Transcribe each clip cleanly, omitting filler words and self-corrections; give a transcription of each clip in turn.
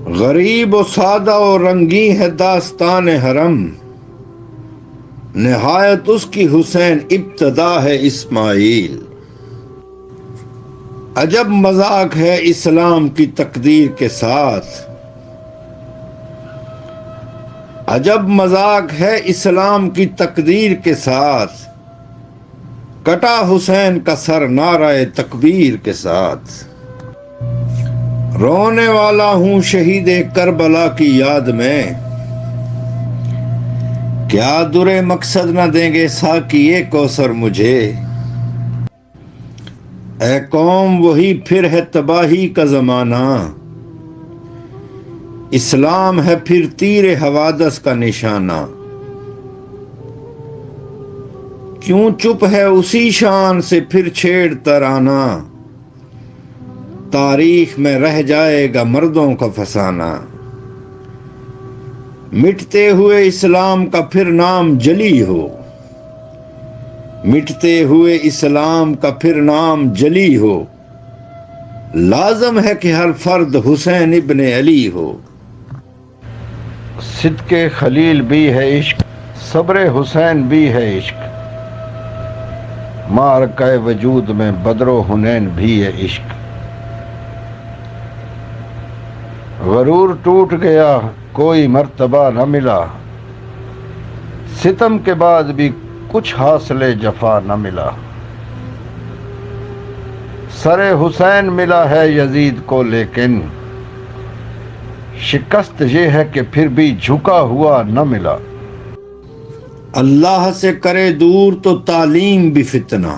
غریب و سادہ و رنگی ہے داستان حرم، نہایت اس کی حسین ابتدا ہے اسماعیل۔ عجب مذاق ہے اسلام کی تقدیر کے ساتھ، عجب مذاق ہے اسلام کی تقدیر کے ساتھ، کٹا حسین کا سر نعرہ تکبیر کے ساتھ۔ رونے والا ہوں شہید کربلا کی یاد میں، کیا درے مقصد نہ دیں گے ساقی کوثر مجھے۔ اے قوم وہی پھر ہے تباہی کا زمانہ، اسلام ہے پھر تیر حوادث کا نشانہ۔ کیوں چپ ہے اسی شان سے پھر چھیڑ ترانہ، تاریخ میں رہ جائے گا مردوں کا فسانہ۔ مٹتے ہوئے اسلام کا پھر نام جلی ہو، مٹتے ہوئے اسلام کا پھر نام جلی ہو، لازم ہے کہ ہر فرد حسین ابن علی ہو۔ صدق خلیل بھی ہے عشق، صبر حسین بھی ہے عشق، معرکہ وجود میں بدر و حنین بھی ہے عشق۔ غرور ٹوٹ گیا کوئی مرتبہ نہ ملا، ستم کے بعد بھی کچھ حاصل جفا نہ ملا۔ سر حسین ملا ہے یزید کو لیکن شکست یہ ہے کہ پھر بھی جھکا ہوا نہ ملا۔ اللہ سے کرے دور تو تعلیم بھی فتنہ،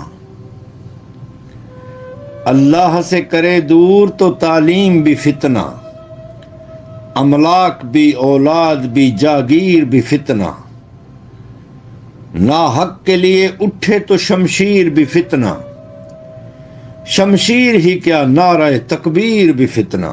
اللہ سے کرے دور تو تعلیم بھی فتنہ، املاک بھی اولاد بھی جاگیر بھی فتنہ، ناحق کے لیے اٹھے تو شمشیر بھی فتنہ، شمشیر ہی کیا نعرہ تکبیر بھی فتنہ۔